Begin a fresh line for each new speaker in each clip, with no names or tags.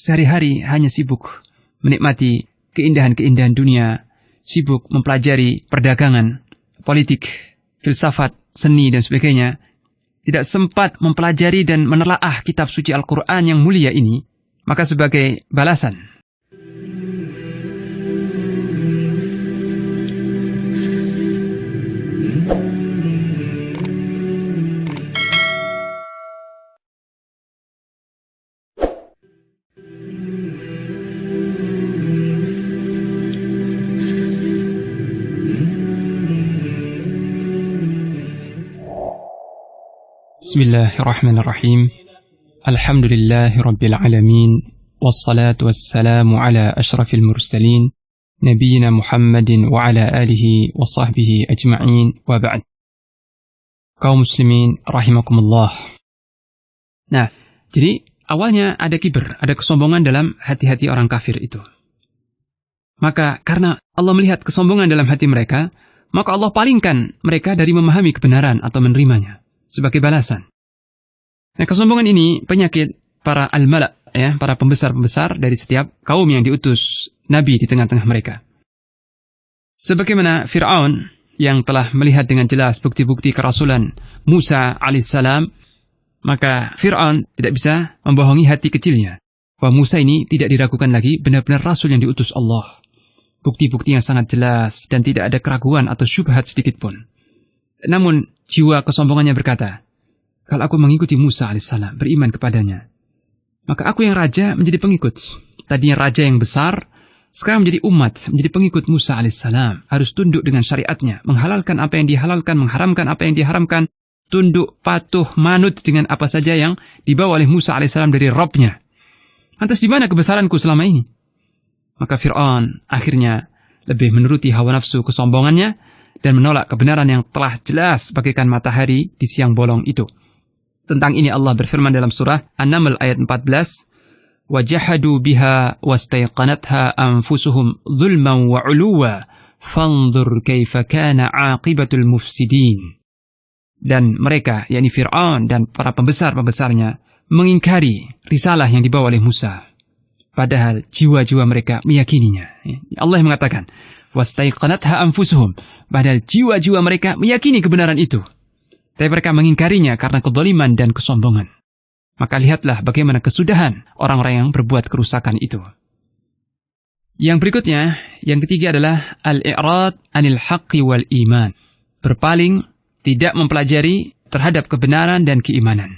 sehari-hari hanya sibuk menikmati keindahan-keindahan dunia, sibuk mempelajari perdagangan, politik, filsafat, seni dan sebagainya, tidak sempat mempelajari dan menelaah kitab suci Al-Quran yang mulia ini, maka sebagai balasan Bismillahirrahmanirrahim. Alhamdulillahirabbil alamin wassalatu wassalamu ala asyrafil mursalin nabiyina Muhammadin wa ala alihi wa sahbihi ajma'in wa ba'd. Kaum muslimin rahimakumullah. Nah, jadi awalnya ada kibr, ada kesombongan dalam hati-hati orang kafir itu. Maka karena Allah melihat kesombongan dalam hati mereka, maka Allah palingkan mereka dari memahami kebenaran atau menerimanya sebagai balasan. Nah, kesombongan ini penyakit para al-mala', ya, para pembesar-pembesar dari setiap kaum yang diutus Nabi di tengah-tengah mereka. Sebagaimana Fir'aun yang telah melihat dengan jelas bukti-bukti kerasulan Musa alaihissalam, maka Fir'aun tidak bisa membohongi hati kecilnya bahwa Musa ini tidak diragukan lagi benar-benar rasul yang diutus Allah. Bukti-bukti yang sangat jelas dan tidak ada keraguan atau syubhat sedikit pun. Namun jiwa kesombongannya berkata, kalau aku mengikuti Musa alaihissalam, beriman kepadanya, maka aku yang raja menjadi pengikut. Tadinya raja yang besar, sekarang menjadi umat, menjadi pengikut Musa alaihissalam. Harus tunduk dengan syariatnya, menghalalkan apa yang dihalalkan, mengharamkan apa yang diharamkan, tunduk, patuh, manut dengan apa saja yang dibawa oleh Musa alaihissalam dari Rabbnya. Lantas di mana kebesaranku selama ini? Maka Fir'aun akhirnya lebih menuruti hawa nafsu kesombongannya dan menolak kebenaran yang telah jelas bagaikan matahari di siang bolong itu. Tentang ini Allah berfirman dalam surah An-Naml ayat 14, وَجَحَدُوا بِهَا وَاسْتَيْقَنَتْهَا أَنفُسُهُمْ ظُلْمًا وَعُلُوًّا فَانظُرْ كَيْفَ كَانَ عَاقِبَةُ الْمُفْسِدِينَ. Dan mereka, yakni Fir'aun dan para pembesar-pembesarnya, mengingkari risalah yang dibawa oleh Musa. Padahal jiwa-jiwa mereka meyakininya. Allah yang mengatakan, wastaiqanatha anfusuhum, padahal jiwa-jiwa mereka meyakini kebenaran itu, tapi mereka mengingkarinya karena kedzaliman dan kesombongan. Maka lihatlah bagaimana kesudahan orang-orang yang berbuat kerusakan itu. Yang berikutnya, yang ketiga adalah al-i'rad anil haqqi wal iman, berpaling, tidak mempelajari terhadap kebenaran dan keimanan.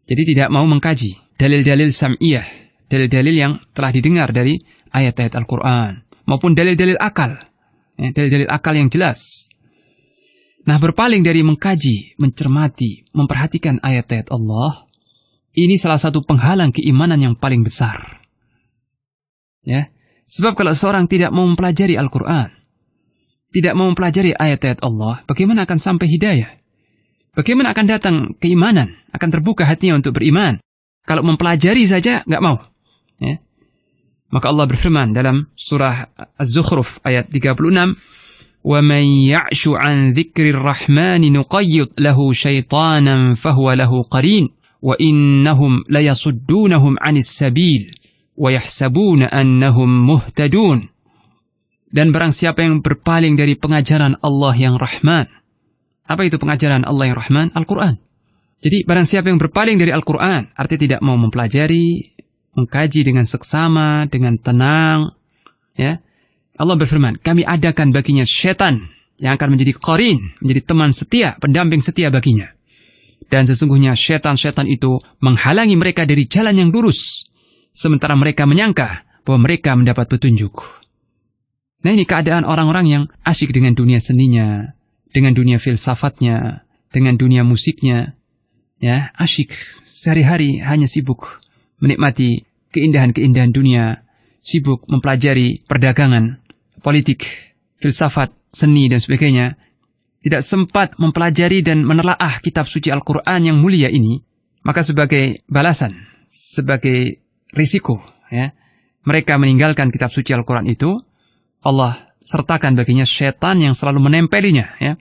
Jadi tidak mau mengkaji dalil-dalil sam'iyah, dalil-dalil yang telah didengar dari ayat-ayat Al-Quran, maupun dalil-dalil akal, ya, dalil-dalil akal yang jelas. Nah, berpaling dari mengkaji, mencermati, memperhatikan ayat-ayat Allah, ini salah satu penghalang keimanan yang paling besar. Ya, sebab kalau seorang tidak mau mempelajari Al-Quran, tidak mau mempelajari ayat-ayat Allah, bagaimana akan sampai hidayah? Bagaimana akan datang keimanan? Akan terbuka hatinya untuk beriman. Kalau mempelajari saja nggak mau. Ya. Maka Allah berfirman dalam surah Az-Zukhruf ayat 36, وَمَنْ يَعْشُ عَنْ ذِكْرِ الرَّحْمَنِ نُقَيِّضْ لَهُ شَيْطَانًا فَهُوَ لَهُ قَرِينٌ وَإِنَّهُمْ لَيَصُدُّونَهُمْ عَنِ السَّبِيلِ وَيَحْسَبُونَ أَنَّهُمْ مُهْتَدُونَ. Dan barang siapa yang berpaling dari pengajaran Allah yang Rahman. Apa itu pengajaran Allah yang Rahman? Al-Quran. Jadi barang siapa yang berpaling dari Al-Quran, artinya tidak mau mempelajari, mengkaji dengan seksama, dengan tenang, ya. Allah berfirman, kami adakan baginya syaitan yang akan menjadi qarin, menjadi teman setia, pendamping setia baginya. Dan sesungguhnya syaitan-syaitan itu menghalangi mereka dari jalan yang lurus, sementara mereka menyangka bahwa mereka mendapat petunjuk. Nah, ini keadaan orang-orang yang asyik dengan dunia seninya, dengan dunia filsafatnya, dengan dunia musiknya, ya, asyik sehari-hari hanya sibuk menikmati keindahan-keindahan dunia, sibuk mempelajari perdagangan, politik, filsafat, seni dan sebagainya, tidak sempat mempelajari dan menelaah kitab suci Al-Quran yang mulia ini, maka sebagai balasan, sebagai risiko, ya, mereka meninggalkan kitab suci Al-Quran itu, Allah sertakan baginya syaitan yang selalu menempelinya, ya.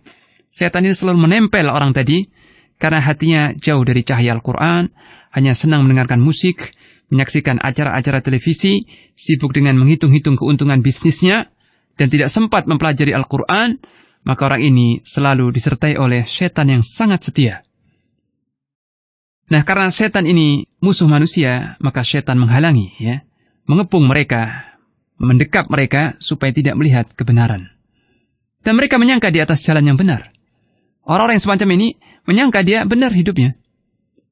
Syaitan ini selalu menempel orang tadi karena hatinya jauh dari cahaya Al-Quran, hanya senang mendengarkan musik, menyaksikan acara-acara televisi, sibuk dengan menghitung-hitung keuntungan bisnisnya, dan tidak sempat mempelajari Al-Quran, maka orang ini selalu disertai oleh setan yang sangat setia. Nah, karena setan ini musuh manusia, maka setan menghalangi, mengepung mereka, mendekap mereka supaya tidak melihat kebenaran. Dan mereka menyangka di atas jalan yang benar. Orang-orang yang semacam ini menyangka dia benar hidupnya.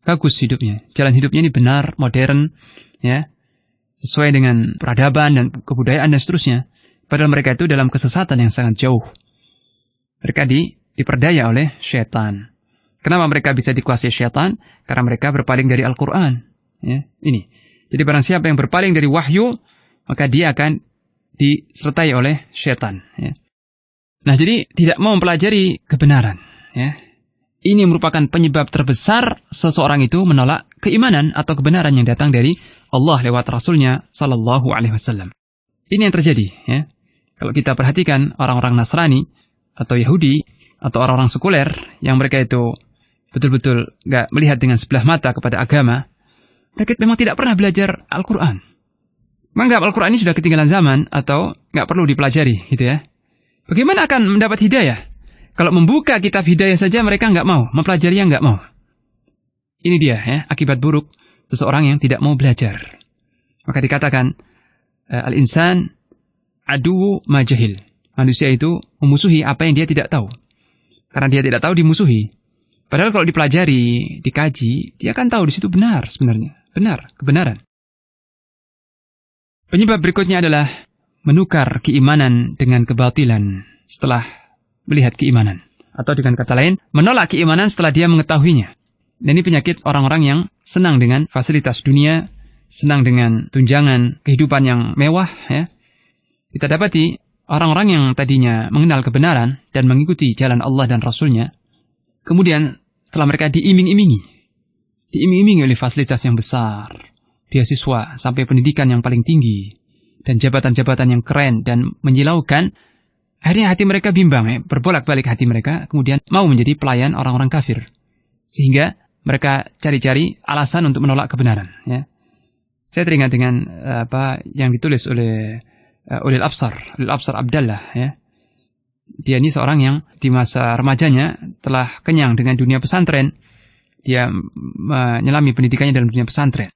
Bagus hidupnya. Jalan hidupnya ini benar, modern, sesuai dengan peradaban dan kebudayaan dan seterusnya. Padahal mereka itu dalam kesesatan yang sangat jauh. Mereka diperdaya oleh syaitan. Kenapa mereka bisa dikuasai syaitan? Karena mereka berpaling dari Al-Quran. Ini. Jadi barang siapa yang berpaling dari wahyu, maka dia akan disertai oleh syaitan. Nah, jadi tidak mau mempelajari kebenaran. Ini merupakan penyebab terbesar seseorang itu menolak keimanan atau kebenaran yang datang dari Allah lewat Rasulnya Sallallahu Alaihi Wasallam. Ini yang terjadi. Kalau kita perhatikan orang-orang Nasrani atau Yahudi atau orang-orang sekuler yang mereka itu betul-betul nggak melihat dengan sebelah mata kepada agama, mereka memang tidak pernah belajar Al-Quran. Menganggap Al-Quran ini sudah ketinggalan zaman atau nggak perlu dipelajari, gitu ya. Bagaimana akan mendapat hidayah? Kalau membuka kitab hidayah saja mereka nggak mau, mempelajarinya nggak mau. Ini dia, akibat buruk seseorang yang tidak mau belajar. Maka dikatakan al-insan adu majahil. Manusia itu memusuhi apa yang dia tidak tahu. Karena dia tidak tahu dimusuhi. Padahal kalau dipelajari, dikaji, dia akan tahu di situ benar sebenarnya. Benar, kebenaran. Penyebab berikutnya adalah menukar keimanan dengan kebatilan setelah melihat keimanan. Atau dengan kata lain, menolak keimanan setelah dia mengetahuinya. Dan ini penyakit orang-orang yang senang dengan fasilitas dunia, senang dengan tunjangan kehidupan yang mewah. Kita dapati orang-orang yang tadinya mengenal kebenaran dan mengikuti jalan Allah dan Rasulnya, kemudian setelah mereka diiming-imingi oleh fasilitas yang besar, beasiswa sampai pendidikan yang paling tinggi, dan jabatan-jabatan yang keren dan menyilaukan, akhirnya hati mereka bimbang, berbolak-balik hati mereka, kemudian mau menjadi pelayan orang-orang kafir. Sehingga mereka cari-cari alasan untuk menolak kebenaran. Saya teringat dengan apa yang ditulis oleh Ulil Absar Abdallah. Dia ini seorang yang di masa remajanya telah kenyang dengan dunia pesantren. Dia menyelami pendidikannya dalam dunia pesantren.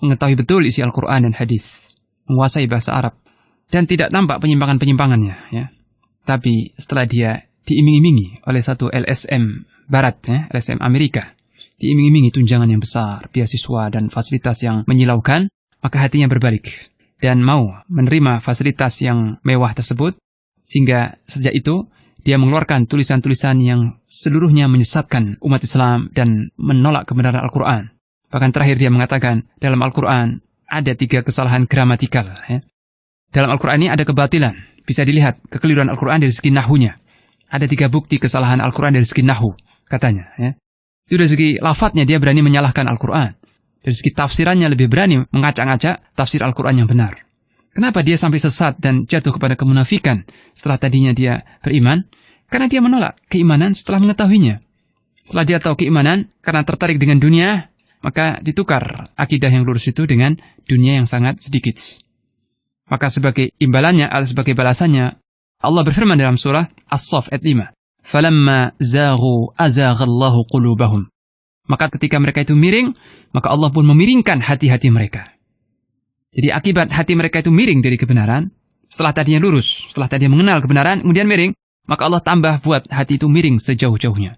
Mengetahui betul isi Al-Quran dan hadis. Menguasai bahasa Arab. Dan tidak nampak penyimpangan-penyimpangannya. Tapi setelah dia diiming-imingi oleh satu LSM Barat, LSM Amerika, diiming-imingi tunjangan yang besar, beasiswa dan fasilitas yang menyilaukan, maka hatinya berbalik dan mau menerima fasilitas yang mewah tersebut, sehingga sejak itu dia mengeluarkan tulisan-tulisan yang seluruhnya menyesatkan umat Islam dan menolak kebenaran Al-Quran. Bahkan terakhir dia mengatakan, dalam Al-Quran ada 3 kesalahan gramatikal. Dalam Al-Quran ini ada kebatilan. Bisa dilihat kekeliruan Al-Quran dari segi nahunya. Ada 3 bukti kesalahan Al-Quran dari segi nahu, katanya. Itu dari segi lafadznya dia berani menyalahkan Al-Quran. Dari segi tafsirannya lebih berani mengacak-ngacak tafsir Al-Quran yang benar. Kenapa dia sampai sesat dan jatuh kepada kemunafikan setelah tadinya dia beriman? Karena dia menolak keimanan setelah mengetahuinya. Setelah dia tahu keimanan, karena tertarik dengan dunia, maka ditukar akidah yang lurus itu dengan dunia yang sangat sedikit. Maka sebagai imbalannya, sebagai balasannya, Allah berfirman dalam surah As-Saff ayat 5. فَلَمَّا زَاغُوا أَزَاغَ اللَّهُ قُلُوبَهُمْ. Maka ketika mereka itu miring, maka Allah pun memiringkan hati-hati mereka. Jadi akibat hati mereka itu miring dari kebenaran, setelah tadinya lurus, setelah tadinya mengenal kebenaran, kemudian miring, maka Allah tambah buat hati itu miring sejauh-jauhnya.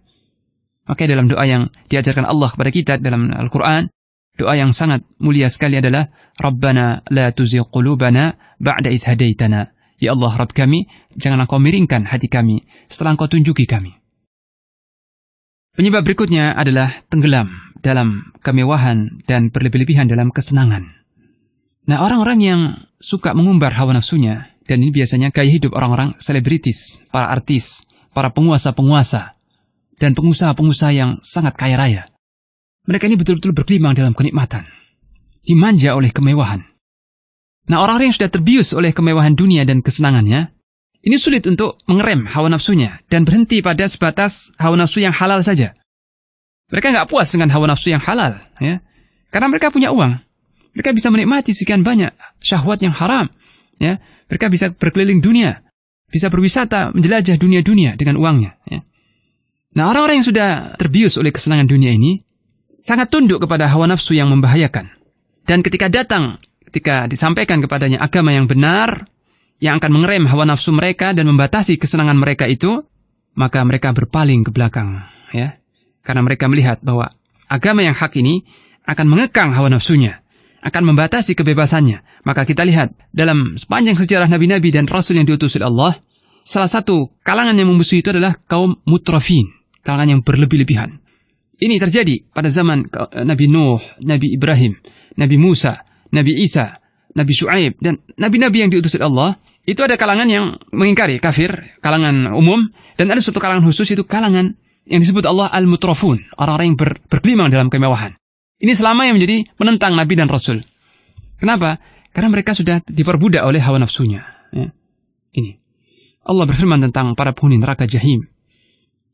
Maka dalam doa yang diajarkan Allah kepada kita dalam Al-Quran, doa yang sangat mulia sekali adalah Rabbana la tuzigh qulubana ba'da idh hadaitana. Ya Allah, Rabb kami, janganlah kau miringkan hati kami setelah kau tunjuki kami. Penyebab berikutnya adalah tenggelam dalam kemewahan dan berlebih-lebihan dalam kesenangan. Nah, orang-orang yang suka mengumbar hawa nafsunya, dan ini biasanya gaya hidup orang-orang selebritis, para artis, para penguasa-penguasa, dan pengusaha-pengusaha yang sangat kaya raya. Mereka ini betul-betul bergelimang dalam kenikmatan, dimanja oleh kemewahan. Nah, orang-orang yang sudah terbius oleh kemewahan dunia dan kesenangannya, ini sulit untuk mengerem hawa nafsunya dan berhenti pada sebatas hawa nafsu yang halal saja. Mereka nggak puas dengan hawa nafsu yang halal, karena mereka punya uang. Mereka bisa menikmati sekian banyak syahwat yang haram. Ya, mereka bisa berkeliling dunia, bisa berwisata, menjelajah dunia-dunia dengan uangnya. Ya. Nah, orang-orang yang sudah terbius oleh kesenangan dunia ini sangat tunduk kepada hawa nafsu yang membahayakan. Dan ketika disampaikan kepadanya agama yang benar, yang akan mengerem hawa nafsu mereka dan membatasi kesenangan mereka itu, maka mereka berpaling ke belakang. Ya. Karena mereka melihat bahwa agama yang hak ini akan mengekang hawa nafsunya, akan membatasi kebebasannya. Maka kita lihat dalam sepanjang sejarah nabi-nabi dan rasul yang diutus oleh Allah, salah satu kalangan yang memusuhi itu adalah kaum mutrafin, kalangan yang berlebih-lebihan. Ini terjadi pada zaman Nabi Nuh, Nabi Ibrahim, Nabi Musa, Nabi Isa, Nabi Syuaib, dan nabi-nabi yang diutus oleh Allah. Itu ada kalangan yang mengingkari kafir, kalangan umum, dan ada suatu kalangan khusus, itu kalangan yang disebut Allah al-mutrafun, orang-orang yang bergelimang dalam kemewahan. Ini selama yang menjadi penentang Nabi dan Rasul. Kenapa? Karena mereka sudah diperbudak oleh hawa nafsunya. Ya. Ini. Allah berfirman tentang para penghuni neraka Jahim.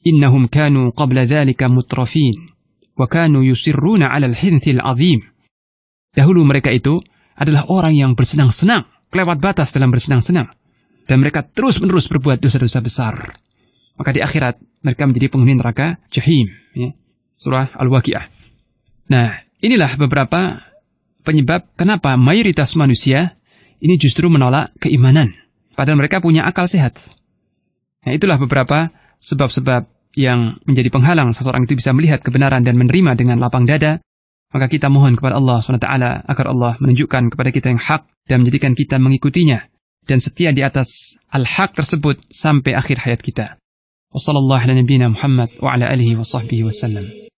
Innahum kanu qabla dhalika mutrafin, wa kanu yusirruna ala al-hinthil azim. Dahulu mereka itu adalah orang yang bersenang-senang, kelewat batas dalam bersenang-senang. Dan mereka terus-menerus berbuat dosa-dosa besar. Maka di akhirat mereka menjadi penghuni neraka Jahim. Ya. Surah Al-Waqi'ah. Nah, inilah beberapa penyebab kenapa mayoritas manusia ini justru menolak keimanan. Padahal mereka punya akal sehat. Nah, itulah beberapa sebab-sebab yang menjadi penghalang seseorang itu bisa melihat kebenaran dan menerima dengan lapang dada. Maka kita mohon kepada Allah SWT agar Allah menunjukkan kepada kita yang hak dan menjadikan kita mengikutinya dan setia di atas al-haq tersebut sampai akhir hayat kita. Wassallallahu ala nabiyyina Muhammad wa ala alihi wa sahbihi wasallam.